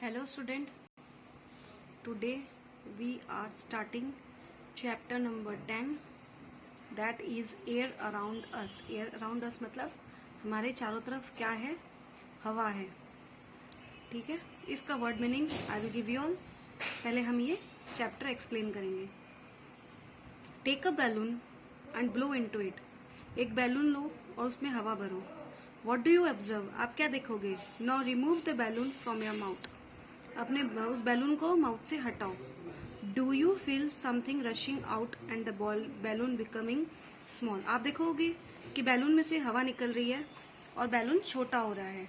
Hello student, today we are starting chapter number 10 that is air around us. Air around us मतलब हमारे चारों तरफ क्या है? हवा है. ठीक है, इसका word meaning I will give you all. पहले हम ये चैप्टर एक्सप्लेन करेंगे. Take a balloon and blow into it. एक बैलून लो और उसमें हवा भरो. What do you observe? आप क्या देखोगे? Now remove the balloon from your mouth. अपने उस बैलून को माउथ से हटाओ. Do you feel something rushing out and the balloon becoming small. आप देखोगे कि बैलून में से हवा निकल रही है और बैलून छोटा हो रहा है.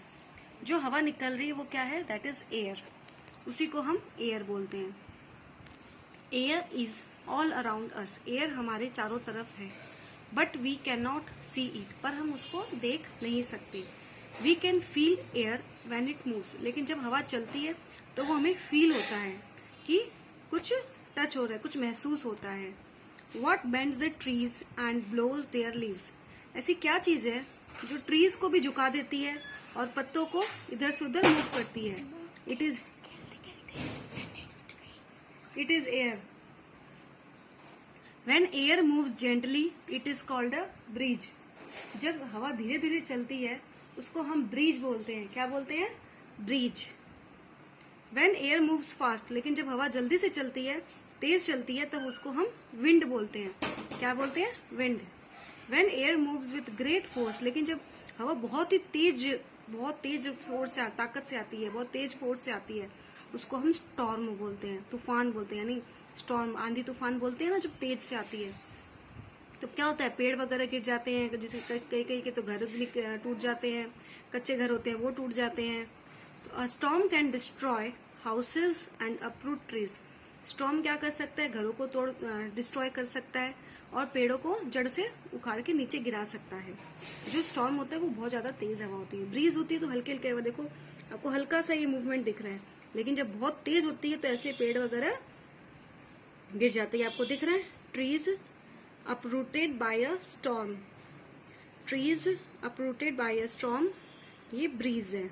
जो हवा निकल रही है वो क्या है? That is air. उसी को हम एयर बोलते हैं. Air is all around us. Air हमारे चारों तरफ है. But we can not see it. पर हम उसको देख नहीं सकते. We can feel air when it moves. लेकिन जब हवा चलती है तो वो हमें फील होता है कि कुछ टच हो रहा है, कुछ महसूस होता है. What bends the trees and blows their leaves. ऐसी क्या चीज है जो ट्रीज को भी झुका देती है और पत्तों को इधर से उधर मूव करती है? It is air. When air moves gently, it is called a breeze. जब हवा धीरे धीरे चलती है उसको हम ब्रीज बोलते हैं. क्या बोलते हैं? Bridge. When air moves fast, लेकिन जब हवा जल्दी से चलती है, तेज चलती है, तब उसको हम विंड बोलते हैं. क्या बोलते हैं? Wind. When air moves with great force, लेकिन जब हवा बहुत तेज फोर्स से ताकत से आती है, बहुत तेज फोर्स से आती है, उसको हम स्टॉर्म बोलते हैं, तूफान बोलते हैं. यानी स्टॉर्म, आंधी तूफान बोलते हैं ना, जब तेज से आती है. तो क्या होता है? पेड़ वगैरह गिर जाते हैं. जैसे कई के तो घर टूट जाते हैं, कच्चे घर होते हैं वो टूट जाते हैं. तो storm can destroy houses and uproot trees. Storm क्या कर सकता है? घरों को डिस्ट्रॉय कर सकता है और पेड़ों को जड़ से उखाड़ के नीचे गिरा सकता है. जो स्टॉर्म होता है वो बहुत ज्यादा तेज हवा होती है. ब्रीज होती है तो हल्के हल्के हवा. देखो आपको हल्का सा ये मूवमेंट दिख रहा है, लेकिन जब बहुत तेज होती है तो ऐसे पेड़ वगैरह गिर जाते हैं. आपको दिख रहा है? Trees uprooted by a storm. Trees uprooted by a storm, ये ब्रीज है.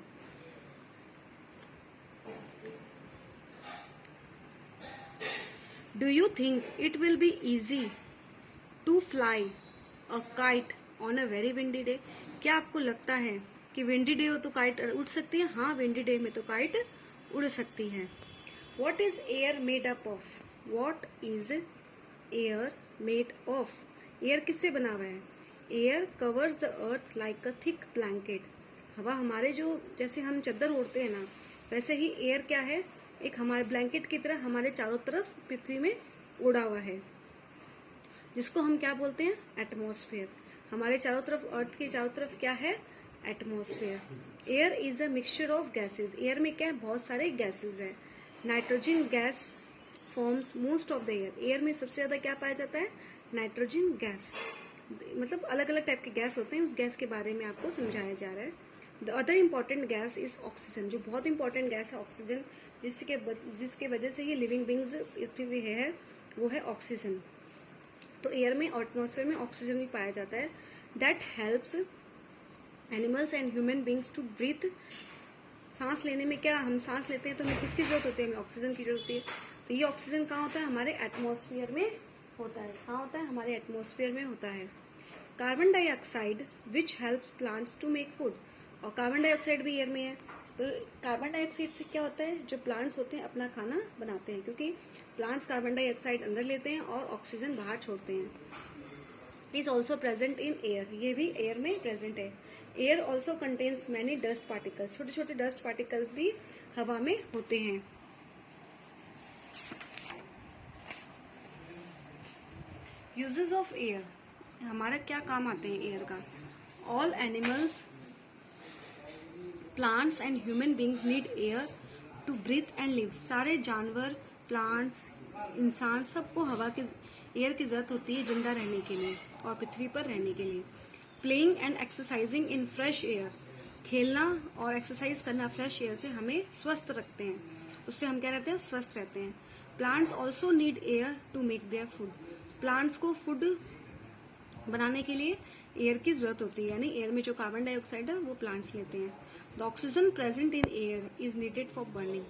Do you think it will be easy to fly a kite on a very windy day. क्या आपको लगता है कि विंडी डे हो तो काइट उड़ सकती है? हाँ, विंडी डे में तो काइट उड़ सकती है. What is air made up of? What is air made of? Air किससे बना हुआ है? Air covers the earth like a thick blanket. हवा हमारे जो, जैसे हम चादर ओढ़ते हैं ना, वैसे ही एयर क्या है? एक हमारे ब्लैंकेट की तरह हमारे चारों तरफ पृथ्वी में उड़ा हुआ है, जिसको हम क्या बोलते हैं? एटमॉस्फेयर. हमारे चारों तरफ, अर्थ के चारों तरफ क्या है? Atmosphere. Air is a mixture of gases. Air में क्या है? बहुत सारे गैसेज है. Nitrogen gas forms most of the air. Air में सबसे ज्यादा क्या पाया जाता है? Nitrogen gas. मतलब अलग अलग टाइप के गैस होते हैं, उस गैस के बारे में आपको समझाया जा रहा है. The other important gas is oxygen. जो बहुत इंपॉर्टेंट गैस है ऑक्सीजन, जिसके वजह से ये लिविंग बींग्स पृथ्वी पे है, वो है ऑक्सीजन. तो एयर में, एटमॉस्फेयर में ऑक्सीजन भी पाया जाता है. That helps animals and human beings to breathe. सांस लेने में क्या हम सांस लेते हैं तो हमें किसकी जरूरत होती है? हमें ऑक्सीजन की जरूरत होती है. तो ये ऑक्सीजन कहाँ होता है? हमारे एटमॉस्फेयर में होता है. कहाँ होता है? हमारे एटमॉस्फेयर में होता है. Carbon dioxide which helps plants to make food. और कार्बन डाइऑक्साइड भी एयर में है. तो कार्बन डाइऑक्साइड से क्या होता है? जो प्लांट्स होते हैं अपना खाना बनाते हैं, क्योंकि प्लांट्स कार्बन डाइऑक्साइड अंदर लेते हैं और ऑक्सीजन बाहर छोड़ते हैं. Is also present in air. ये भी एयर में प्रेजेंट है. Air also contains many dust particles. छोटे छोटे डस्ट पार्टिकल्स भी हवा में होते हैं. Uses of air. हमारा क्या काम आते हैं एयर का? All animals, plants and human beings need air to breathe and live. सारे जानवर, प्लांट्स, इंसान, सबको हवा की, एयर की जरूरत होती है जिंदा रहने के लिए और पृथ्वी पर रहने के लिए. Playing and exercising in fresh air. खेलना और एक्सरसाइज करना फ्रेश एयर से हमें स्वस्थ रखते हैं. उससे हम क्या रहते हैं? स्वस्थ रहते हैं. Plants also need air to make their food. Plants को फूड बनाने के लिए एयर की जरूरत होती है. यानी एयर में जो कार्बन डाइऑक्साइड है वो प्लांट्स लेते हैं. The oxygen present in air is needed for burning.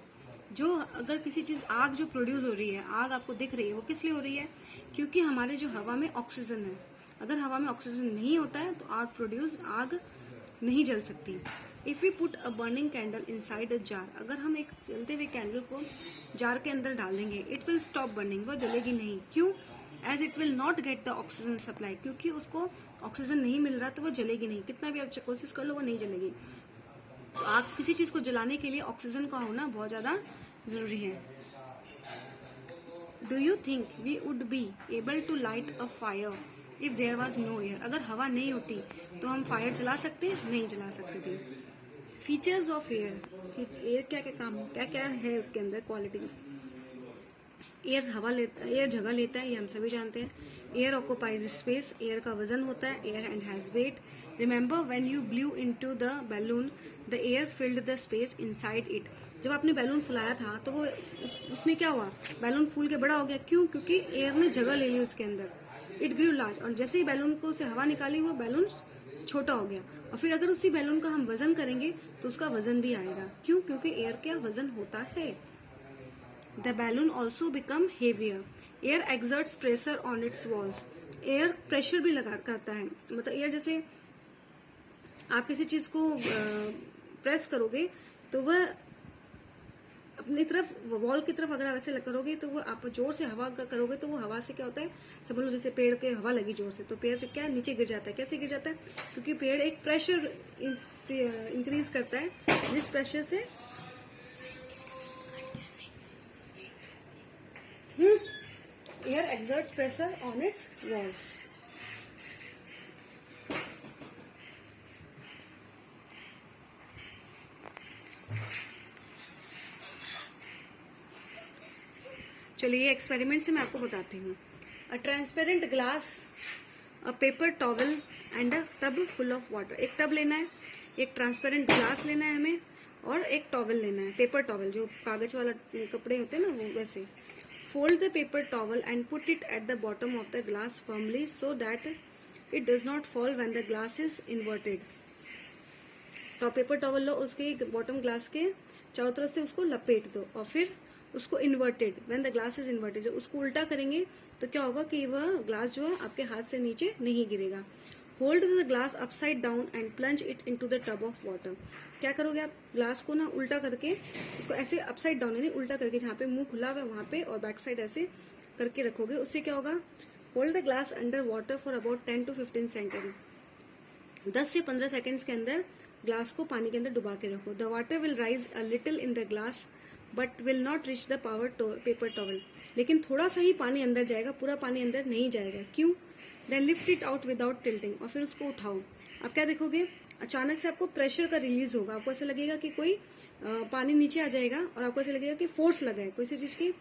जो अगर किसी चीज आग जो प्रोड्यूस हो रही है, आग आपको दिख रही है, वो किस लिए हो रही है? क्योंकि हमारे जो हवा में ऑक्सीजन है, अगर हवा में ऑक्सीजन नहीं होता है तो आग नहीं जल सकती। If we put a burning candle inside a jar, अगर हम एक जलते हुए कैंडल को जार के अंदर डाल देंगे, इट विल स्टॉप बर्निंग, वो जलेगी नहीं। क्यों? As it will not get the oxygen supply, क्योंकि उसको ऑक्सीजन नहीं मिल रहा तो वो जलेगी नहीं, कितना भी आप कोशिश कर लो वो नहीं जलेगी। तो आग, किसी चीज को जलाने के लिए ऑक्सीजन का होना बहुत ज्यादा जरूरी है। Do you think we would be able to light a fire if there was no air? अगर हवा नहीं होती तो हम फायर जला सकते? नहीं जला सकते थे। फीचर्स ऑफ एयर, एयर क्या क्या है उसके अंदर क्वालिटीज। एयर जगह लेता है, ये हम सभी जानते हैं। एयर ऑक्यूपाइज स्पेस, एयर का वजन होता है। Air and has weight. Remember when you blew into the balloon the air filled the space inside it. जब आपने बैलून फुलाया था तो वो उसमें क्या हुआ? बैलून फूल के बड़ा हो गया। क्यों? क्योंकि एयर ने जगह ले ली उसके अंदर। इट ग्रू लार्ज, और जैसे ही बैलून को से हवा निकाली वो बैलून छोटा हो गया। और फिर अगर उसी बैलून का हम वजन करेंगे तो उसका वजन भी आएगा। क्यों? क्योंकि एयर का वजन होता है। The balloon also become heavier. Air exerts pressure on its walls. Air pressure भी लगा करता है, मतलब एयर जैसे आप किसी चीज को प्रेस करोगे तो वह अपनी तरफ, वॉल की तरफ अगर आप ऐसे करोगे तो वो आप जोर से हवा करोगे तो वो हवा से क्या होता है, समझ लो जैसे पेड़ के हवा लगी जोर से तो पेड़ क्या नीचे गिर जाता है। कैसे गिर जाता है? क्योंकि पेड़ एक प्रेशर इंक्रीज करता है, जिस प्रेशर से air exerts pressure on its walls. चलिए एक्सपेरिमेंट से मैं आपको बताती हूँ। A transparent glass, a paper towel and a tub full of water. एक टब लेना है, एक ट्रांसपेरेंट ग्लास लेना है हमें, और एक टॉवल लेना है, पेपर टॉवल जो कागज वाला कपड़े होते हैं ना वो वैसे। Fold the paper towel and put it at the bottom of the glass firmly so that it does not fall when the glass is inverted. तो पेपर टॉवल लो, उसके बॉटम ग्लास के चारों तरफ से उसको लपेट दो, और फिर उसको inverted, when the glass is inverted, जब उसको उल्टा करेंगे तो क्या होगा कि वह ग्लास जो है आपके हाथ से नीचे नहीं गिरेगा। Hold the glass upside down and plunge it into the tub of water. क्या करोगे आप? ग्लास को ना उल्टा करके, उसको ऐसे अपसाइड डाउन यानी उल्टा करके, जहाँ पे मुंह खुला हुआ है वहां पे, और बैक साइड ऐसे करके रखोगे। उससे क्या होगा? Hold the glass under water for about 10 to 15 second. 10 से 15 सेकेंड्स के अंदर ग्लास को पानी के अंदर डुबा के रखो। The water will rise a little in the glass but will not reach the paper towel. लेकिन थोड़ा सा ही पानी अंदर जाएगा, पूरा पानी अंदर नहीं जाएगा। क्यों? Then lift it out without tilting, और फिर उसको उठाओ। आप क्या देखोगे? अचानक से आपको प्रेशर का रिलीज होगा। आपको ऐसा लगेगा कि कोई पानी नीचे आ जाएगा, और आपको ऐसा लगेगा कि फोर्स लगा है, कोई सी चीज की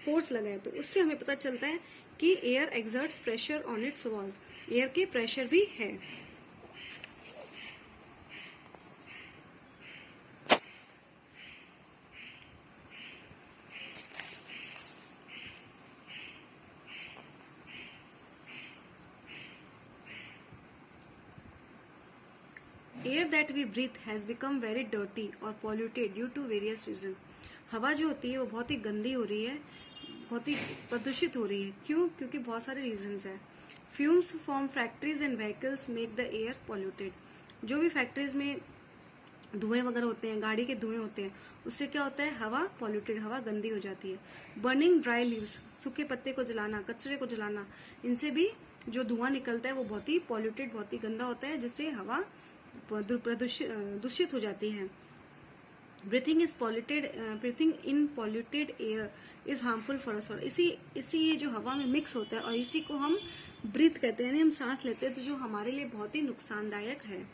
फोर्स लगा है। तो उससे हमें पता चलता है कि air exerts pressure on its walls, air के प्रेशर भी है। Air that we breathe has become very dirty और polluted due to various reason. हवा जो होती है वो बहुत ही गंदी हो रही है, बहुत ही प्रदूषित हो रही है। क्यों? क्योंकि बहुत सारे रीजंस है। Fumes from factories and vehicles make the air polluted. जो भी फैक्ट्रीज में धुएं वगैरह होते हैं, गाड़ी के धुएं होते हैं, उससे क्या होता है? हवा पॉल्यूटेड, हवा गंदी हो जाती है। बर्निंग ड्राई लीव्स, सूखे पत्ते को जलाना, कचरे को जलाना, इनसे भी जो धुआं निकलता है वो बहुत ही पॉल्यूटेड, बहुत ही गंदा होता है, जिससे हवा दूषित हो जाती है। Breathing in polluted air is harmful for us. इसी ये जो हवा में मिक्स होता है और इसी को हम ब्रीथ कहते हैं, यानी हम सांस लेते हैं, तो जो हमारे लिए बहुत ही नुकसानदायक है।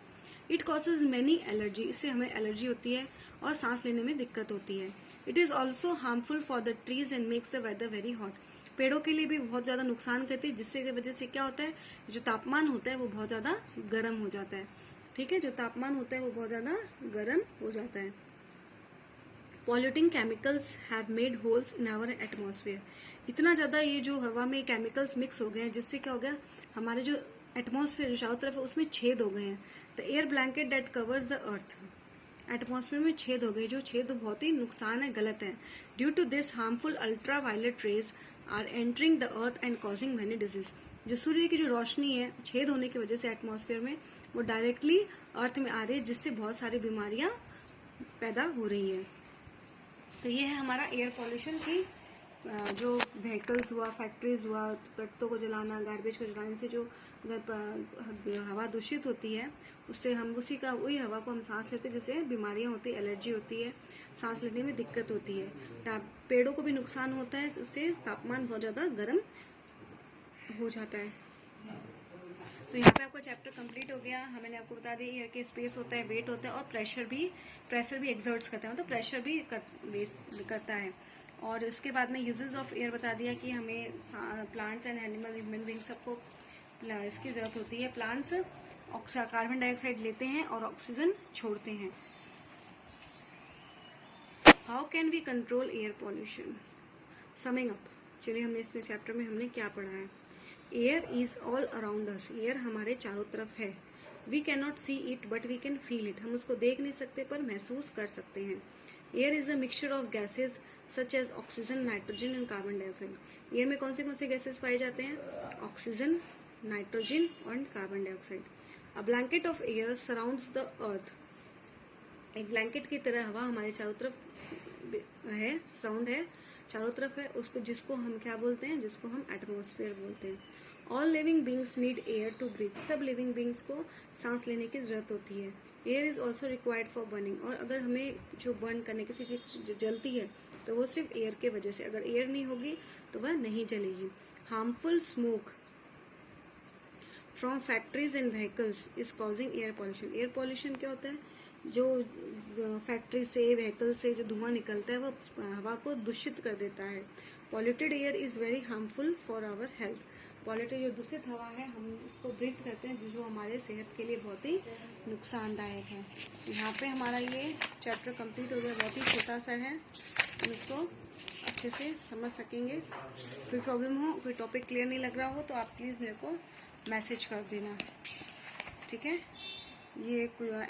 इट कॉजेज मैनी एलर्जी, इससे हमें एलर्जी होती है और सांस लेने में दिक्कत होती है। It is also harmful for the trees and makes the weather very hot. पेड़ों के लिए भी बहुत ज्यादा नुकसान करती है, जिससे की वजह से क्या होता है? जो तापमान होता है वो बहुत ज्यादा गर्म हो जाता है। ठीक है, जो तापमान होता है वो बहुत ज्यादा गर्म हो जाता है। Polluting chemicals have made holes in our atmosphere. इतना ज्यादा ये जो हवा में केमिकल्स मिक्स हो गए हैं, जिससे क्या हो गया? हमारे जो एटमॉस्फेयर जो चारों तरफ है उसमें छेद हो गए हैं। The air blanket that covers the earth, atmosphere में छेद हो गए, जो छेद बहुत ही नुकसान है, गलत है। Due to this harmful ultraviolet rays are entering the earth and causing many disease. जो सूर्य की जो रोशनी है छेद होने की वजह से एटमॉस्फेयर में वो डायरेक्टली अर्थ में आ रही है, जिससे बहुत सारी बीमारियां पैदा हो रही है। तो ये है हमारा एयर पॉल्यूशन की जो व्हीकल्स हुआ, फैक्ट्रीज हुआ, पत्तों को जलाना, गार्बेज को जलाने से जो हवा दूषित होती है, उससे हम वही हवा को हम सांस लेते हैं, जिससे बीमारियां होती है, एलर्जी होती है, सांस लेने में दिक्कत होती है। पेड़ों को भी नुकसान होता है, उससे तापमान बहुत ज़्यादा गर्म हो जाता है। तो यहाँ पे आपका चैप्टर कंप्लीट हो गया। मैंने आपको बता दिया एयर के स्पेस होता है, वेट होता है और प्रेशर भी एग्जर्ट्स करता है, मतलब प्रेशर भी करता है। और उसके बाद में यूजेस ऑफ एयर बता दिया कि हमें plants and animal, human being सबको इसकी ज़रूरत होती है। प्लांट्स कार्बन डाइऑक्साइड लेते हैं और ऑक्सीजन छोड़ते हैं। How can we control air pollution? Summing up, चलिए हमने इस चैप्टर में हमने क्या पढ़ा है। Air is all around us, air हमारे चारों तरफ है। We can not see it but we can feel it, हम उसको देख नहीं सकते पर महसूस कर सकते हैं। Air is a mixture of gases such as oxygen, nitrogen and carbon dioxide. Air में कौन से गैसेज पाए जाते हैं? ऑक्सीजन, नाइट्रोजन और carbon dioxide. A blanket of air surrounds the earth, एक ब्लैंकेट की तरह हवा हमारे चारों तरफ है, साउंड है, चारों तरफ है, उसको जिसको हम क्या बोलते हैं? जिसको हम एटमॉस्फेयर बोलते हैं। All living beings need air to breathe, सब लिविंग बींग्स को सांस लेने की जरूरत होती है। Air is also required for burning, और अगर हमें जो बर्न करने किसी चीज जलती है तो वो सिर्फ एयर के वजह से, अगर एयर नहीं होगी तो वह नहीं जलेगी। Harmful smoke from factories and vehicles is causing air pollution. Air pollution क्या होता है? जो फैक्ट्री से, व्हीकल से जो धुआं निकलता है वो हवा को दूषित कर देता है। Polluted air is very harmful for our health. Polluted जो दूषित हवा है हम इसको ब्रीथ करते हैं, जो हमारे सेहत के लिए बहुत ही नुकसानदायक है। यहाँ पे हमारा ये चैप्टर कंप्लीट हो गया, बहुत ही छोटा सा है, हम इसको अच्छे से समझ सकेंगे। कोई प्रॉब्लम हो, कोई टॉपिक क्लियर नहीं लग रहा हो तो आप प्लीज़ मेरे को मैसेज कर देना, ठीक है। ये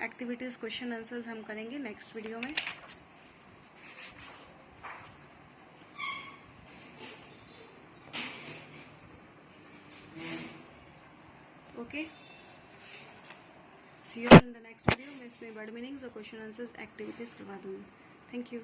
एक्टिविटीज़, क्वेश्चन आंसर्स हम करेंगे नेक्स्ट वीडियो में। Okay, see you in the next video. मैं इसमें वर्ड मीनिंग्स और क्वेश्चन आंसर्स एक्टिविटीज़ करवा दूँगी। Thank you.